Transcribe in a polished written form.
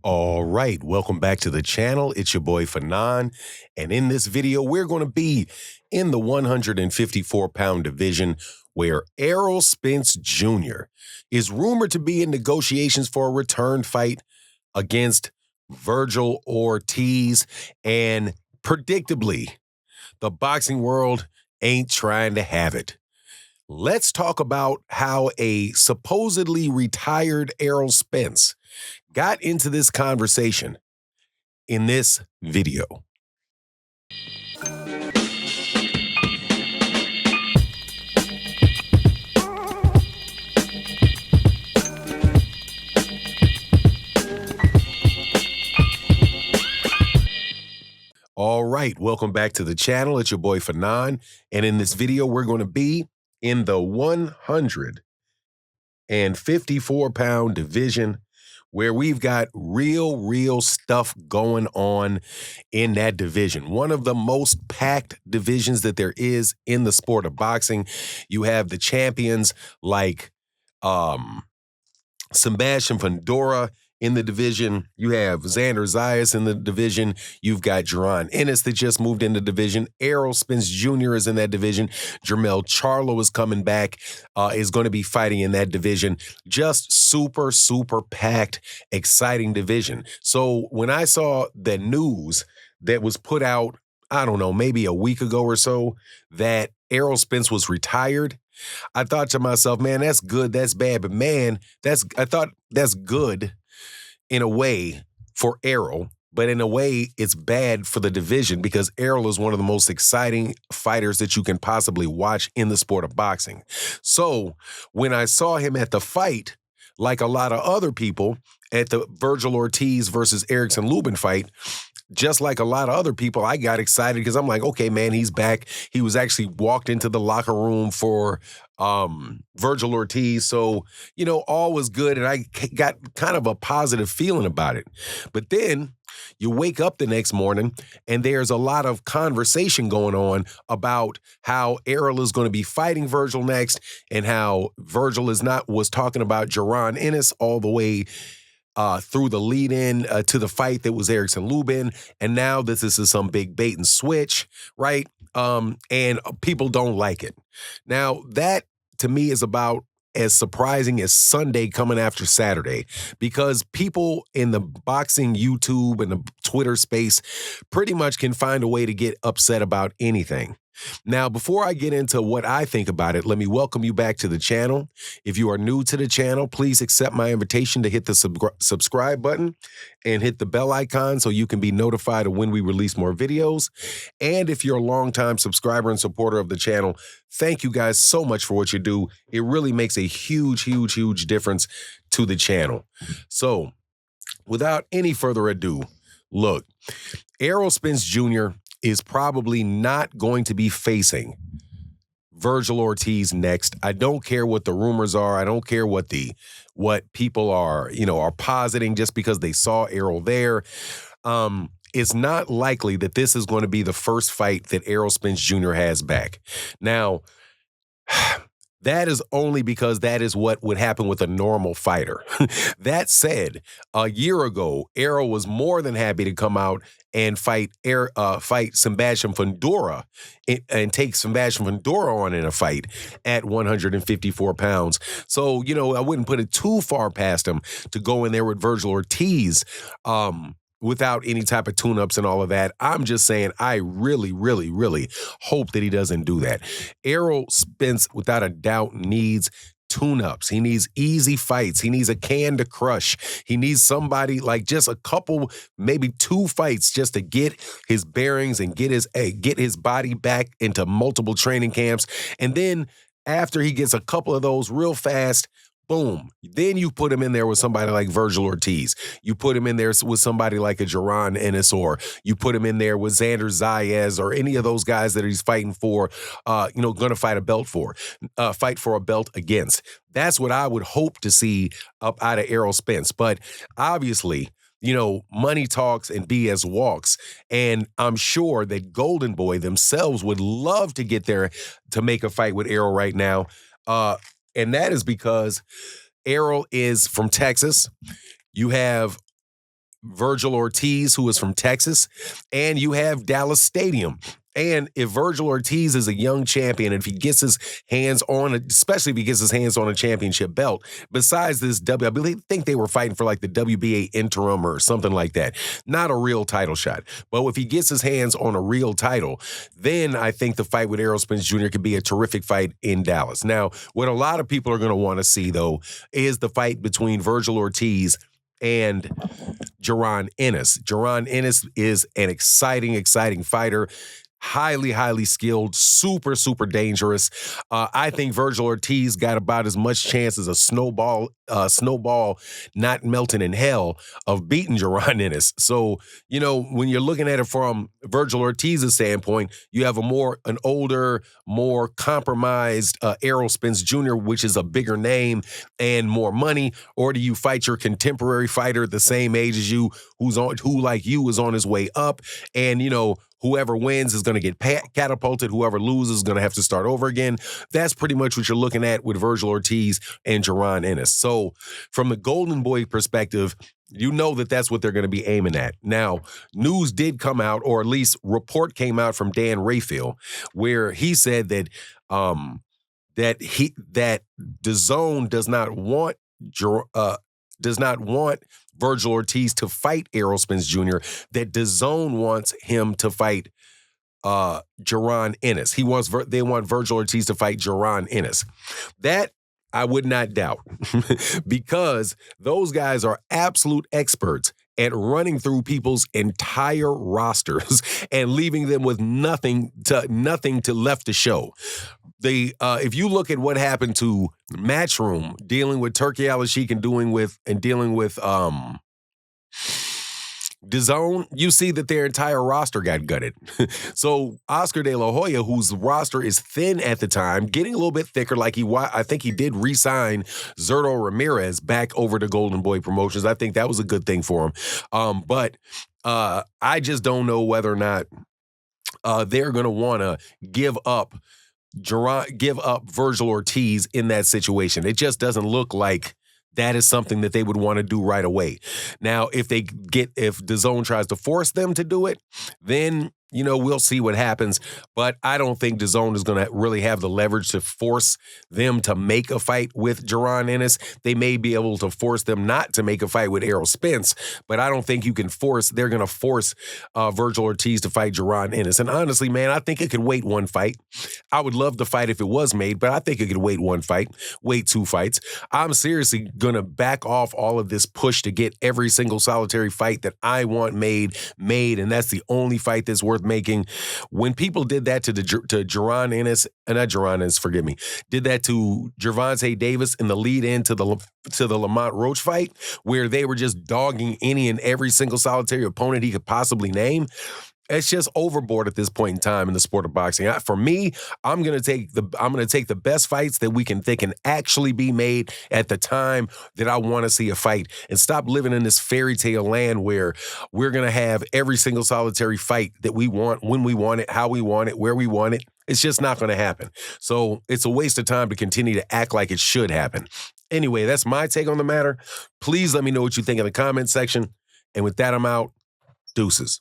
All right, welcome back to the channel. It's your boy Fanon, and in this video, we're going to be in the 154-pound division where Errol Spence Jr. is rumored to be in negotiations for a return fight against Virgil Ortiz, and predictably, the boxing world ain't trying to have it. Let's talk about how a supposedly retired Errol Spence got into this conversation in this video. All right, welcome back to the channel. It's your boy Fanon, and in this video, we're going to be in the 154-pound division where we've got real stuff going on in that division. One of the most packed divisions that there is in the sport of boxing. You have the champions like Sebastian Fundora in the division. You have Xander Zayas in the division. You've got Jaron Ennis that just moved in the division. Errol Spence Jr. is in that division. Jermell Charlo is coming back, is going to be fighting in that division. Just super packed, exciting division. So when I saw the news that was put out, I don't know, maybe a week ago or so, that Errol Spence was retired, I thought to myself, man, that's good, that's bad, but man, I thought that's good in a way for Errol, but in a way it's bad for the division because Errol is one of the most exciting fighters that you can possibly watch in the sport of boxing. So when I saw him at the fight, like a lot of other people, at the Virgil Ortiz versus Erickson Lubin fight, just like a lot of other people, I got excited because I'm like, okay, man, he's back. He was actually walked into the locker room for Virgil Ortiz. So, all was good. And I got kind of a positive feeling about it. But then you wake up the next morning and there's a lot of conversation going on about how Errol is going to be fighting Virgil next and how Virgil was talking about Jaron Ennis all the way through the lead-in to the fight that was Erickson Lubin, and now this is some big bait and switch, right? And people don't like it. Now, that, to me, is about as surprising as Sunday coming after Saturday, because people in the boxing YouTube and the Twitter space pretty much can find a way to get upset about anything. Now, before I get into what I think about it, let me welcome you back to the channel. If you are new to the channel, please accept my invitation to hit the subscribe button and hit the bell icon so you can be notified of when we release more videos. And if you're a longtime subscriber and supporter of the channel, thank you guys so much for what you do. It really makes a huge difference to the channel. So, without any further ado, look, Errol Spence Jr. is probably not going to be facing Virgil Ortiz next. I don't care what the rumors are. I don't care what people are positing just because they saw Errol there. It's not likely that this is going to be the first fight that Errol Spence Jr. has back. Now, that is only because that is what would happen with a normal fighter. That said, a year ago, Errol was more than happy to come out and fight Sebastian Fundora and take Sebastian Fundora on in a fight at 154 pounds. So, I wouldn't put it too far past him to go in there with Virgil Ortiz without any type of tune-ups and all of that. I'm just saying I really hope that he doesn't do that. Errol Spence, without a doubt, needs tune-ups. He needs easy fights. He needs a can to crush. He needs somebody like just a couple, maybe 2 fights just to get his bearings and get his body back into multiple training camps. And then after he gets a couple of those real fast, boom. Then you put him in there with somebody like Virgil Ortiz. You put him in there with somebody like a Jaron Ennis, or you put him in there with Xander Zayas, or any of those guys that he's fighting for, going to fight for a belt against. That's what I would hope to see up out of Errol Spence. But obviously, money talks and BS walks. And I'm sure that Golden Boy themselves would love to get there to make a fight with Errol right now. And that is because Errol is from Texas. You have Virgil Ortiz, who is from Texas, and you have Dallas Stadium. And if Virgil Ortiz is a young champion, and if he gets his hands on, especially if he gets his hands on a championship belt, besides this I think they were fighting for like the WBA interim or something like that. Not a real title shot. But if he gets his hands on a real title, then I think the fight with Errol Spence Jr. could be a terrific fight in Dallas. Now, what a lot of people are going to want to see, though, is the fight between Virgil Ortiz and Jaron Ennis. Jaron Ennis is an exciting fighter. Highly skilled, super dangerous. I think Virgil Ortiz got about as much chance as a snowball not melting in hell of beating Jaron Ennis. So, when you're looking at it from Virgil Ortiz's standpoint, you have an older, more compromised Errol Spence Jr., which is a bigger name and more money, or do you fight your contemporary fighter the same age as you, who like you is on his way up, and whoever wins is going to get catapulted. Whoever loses is going to have to start over again. That's pretty much what you're looking at with Virgil Ortiz and Jaron Ennis. So from the Golden Boy perspective, that's what they're going to be aiming at. Now, news did come out, or at least report came out from Dan Rayfield, where he said that that DAZN does not want Virgil Ortiz to fight Errol Spence Jr., that DAZN wants him to fight Jaron Ennis. They want Virgil Ortiz to fight Jaron Ennis. That I would not doubt because those guys are absolute experts at running through people's entire rosters and leaving them with nothing to left to show. If you look at what happened to Matchroom dealing with Turki Al-Sheikh and dealing with DAZN, you see that their entire roster got gutted. So Oscar De La Hoya, whose roster is thin at the time, getting a little bit thicker, I think he did re-sign Zurdo Ramirez back over to Golden Boy Promotions. I think that was a good thing for him. But I just don't know whether or not they're going to want to give up Virgil Ortiz in that situation. It just doesn't look like that is something that they would want to do right away. Now, if DAZN tries to force them to do it, then we'll see what happens. But I don't think DAZN is going to really have the leverage to force them to make a fight with Jaron Ennis. They may be able to force them not to make a fight with Errol Spence, but I don't think they're going to force Virgil Ortiz to fight Jaron Ennis. And honestly, man, I think it could wait one fight. I would love the fight if it was made, but I think it could wait one fight, wait two fights. I'm seriously going to back off all of this push to get every single solitary fight that I want made, and that's the only fight that's worth making. When people did that to Jaron Ennis, not Jaron Ennis, forgive me, did that to Gervonta Davis in the lead in to the Lamont Roach fight, where they were just dogging any and every single solitary opponent he could possibly name. It's just overboard at this point in time in the sport of boxing. For me, I'm gonna take the best fights that they can actually be made at the time that I want to see a fight, and stop living in this fairy tale land where we're gonna have every single solitary fight that we want, when we want it, how we want it, where we want it. It's just not going to happen. So it's a waste of time to continue to act like it should happen. Anyway, that's my take on the matter. Please let me know what you think in the comment section. And with that, I'm out. Deuces.